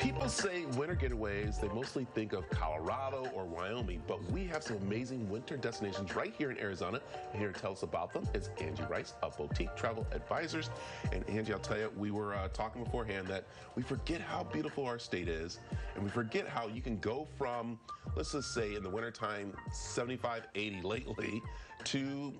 People say winter getaways, they mostly think of Colorado or Wyoming, but we have some amazing winter destinations right here in Arizona. And here to tell us about them is Angie Rice of Boutique Travel Advisors. And Angie, I'll tell you, we were talking beforehand that we forget how beautiful our state is, and we forget how you can go from, let's just say in the wintertime, 75, 80 lately, to,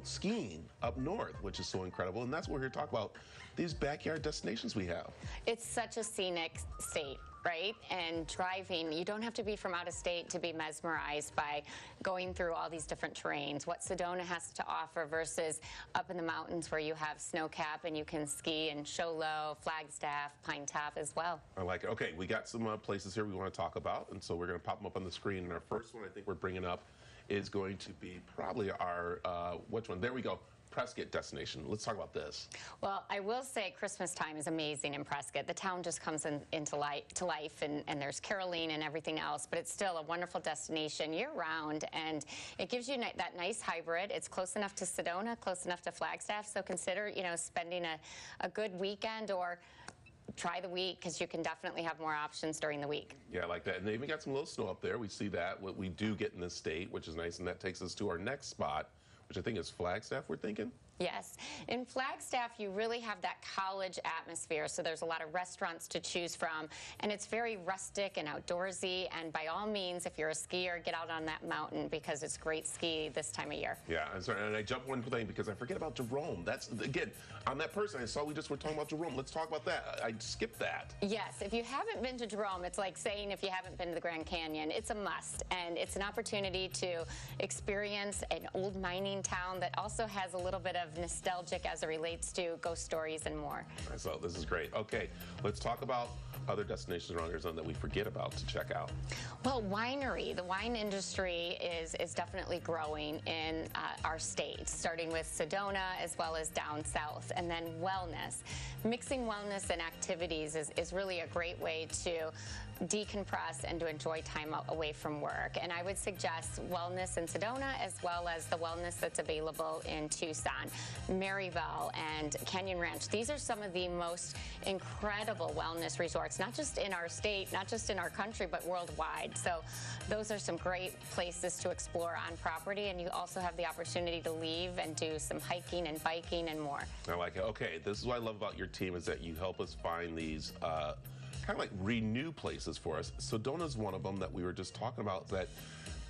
skiing up north, which is so incredible. And that's what we're here to talk about, these backyard destinations we have. It's such a scenic state, right? And driving, you don't have to be from out of state to be mesmerized by going through all these different terrains, what Sedona has to offer versus up in the mountains where you have snow cap and you can ski in Show Low, Flagstaff, Pine Top as well. I like it. Okay, we got some places here we want to talk about, and so we're going to pop them up on the screen. And our first one I think we're bringing up is going to be probably our, which one? There we go. Prescott destination. Let's talk about this. Well, I will say Christmas time is amazing in Prescott. The town just comes into life, and there's caroling and everything else, but it's still a wonderful destination year-round, and it gives you that nice hybrid. It's close enough to Sedona, close enough to Flagstaff, so consider, spending a good weekend, or try the week, because you can definitely have more options during the week. Yeah, I like that. And they even got some little snow up there. We see that, what we do get in this state, which is nice, and that takes us to our next spot, which I think is Flagstaff, we're thinking? Yes. In Flagstaff, you really have that college atmosphere, so there's a lot of restaurants to choose from, and it's very rustic and outdoorsy, and by all means, if you're a skier, get out on that mountain, because it's great ski this time of year. Yeah, I'm sorry, and I jumped one thing because I forget about Jerome. That's, again, on that person, I saw we just were talking about Jerome. Let's talk about that. I skipped that. Yes, if you haven't been to Jerome, it's like saying if you haven't been to the Grand Canyon. It's a must, and it's an opportunity to experience an old mining town that also has a little bit of nostalgic as it relates to ghost stories and more. So this is great. Okay, let's talk about other destinations around Arizona that we forget about to check out. Well, winery. The wine industry is definitely growing in our state, starting with Sedona as well as down south. And then wellness. Mixing wellness and activities is really a great way to decompress and to enjoy time away from work. And I would suggest wellness in Sedona as well as the wellness that's available in Tucson, Maryville, and Canyon Ranch. These are some of the most incredible wellness resorts, not just in our state, not just in our country, but worldwide. So those are some great places to explore on property, and you also have the opportunity to leave and do some hiking and biking and more. I like it. Okay, this is what I love about your team, is that you help us find these kind of like renew places for us. Sedona's one of them that we were just talking about, that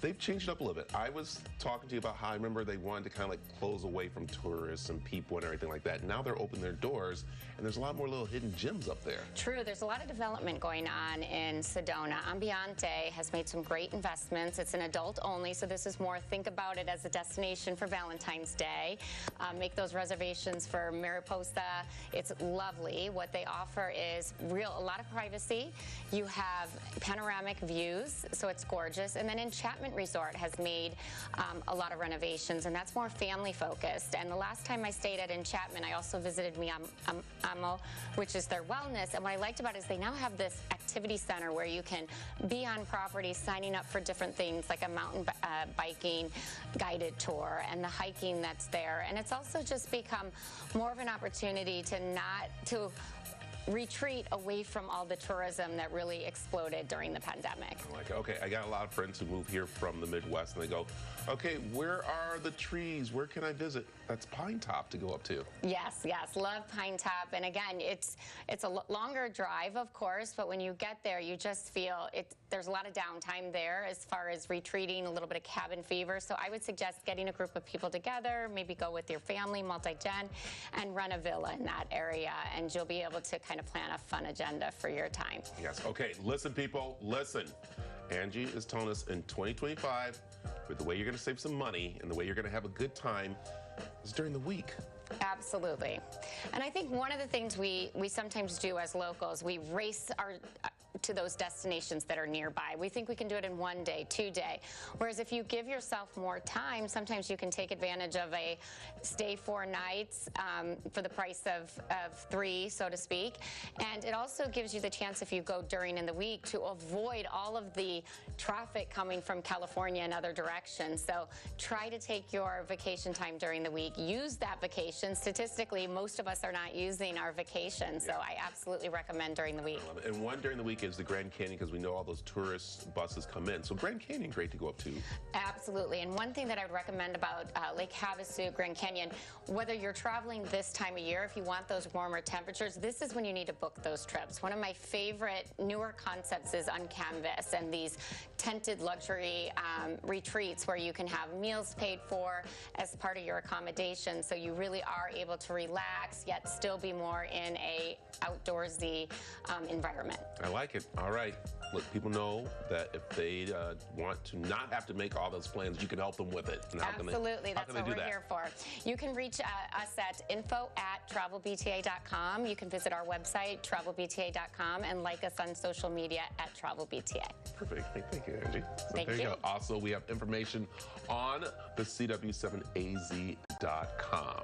they've changed it up a little bit. I was talking to you about how I remember they wanted to kind of like close away from tourists and people and everything like that. Now they're opening their doors, and there's a lot more little hidden gems up there. True. There's a lot of development going on in Sedona. Ambiente has made some great investments. It's an adult only, so this is more, think about it as a destination for Valentine's Day. Make those reservations for Mariposa. It's lovely. What they offer is a lot of privacy. You have panoramic views, so it's gorgeous. And then Enchantment Resort has made a lot of renovations, and that's more family focused. And the last time I stayed at Enchantment, I also visited Amo, which is their wellness. And what I liked about it is they now have this activity center where you can be on property signing up for different things, like a mountain biking guided tour and the hiking that's there. And it's also just become more of an opportunity to retreat away from all the tourism that really exploded during the pandemic. Okay, I got a lot of friends who move here from the Midwest, and they go, okay, where are the trees? Where can I visit? That's Pine Top to go up to. Yes, love Pine Top. And again, it's a longer drive, of course, but when you get there, you just feel there's a lot of downtime there as far as retreating, a little bit of cabin fever. So I would suggest getting a group of people together, maybe go with your family, multi-gen, and rent a villa in that area, and you'll be able to kind of plan a fun agenda for your time. Yes, okay, listen people, listen. Angie is telling us in 2025, with the way you're gonna save some money and the way you're gonna have a good time is during the week. Absolutely. And I think one of the things we sometimes do as locals, we race to those destinations that are nearby. We think we can do it in 1 day, 2 day. Whereas if you give yourself more time, sometimes you can take advantage of a stay 4 nights for the price of 3, so to speak. And it also gives you the chance, if you go during in the week, to avoid all of the traffic coming from California and other directions. So try to take your vacation time during the week. Use that vacation. Statistically, most of us are not using our vacation, so I absolutely recommend during the week. And one during the week kids to Grand Canyon because we know all those tourist buses come in. So Grand Canyon, great to go up to. Absolutely. And one thing that I would recommend about Lake Havasu, Grand Canyon, whether you're traveling this time of year, if you want those warmer temperatures, this is when you need to book those trips. One of my favorite newer concepts is On Canvas and these tented luxury retreats where you can have meals paid for as part of your accommodation. So you really are able to relax, yet still be more in a outdoorsy environment. I like it. All right. Let people know that if they want to not have to make all those plans, you can help them with it. And Absolutely. That's what we're here for. You can reach us at info@travelbta.com. You can visit our website, travelbta.com, and like us on social media at travelbta. Perfect. Thank you, Angie. So Thank there you you. go. Also, we have information on the CW7AZ.com.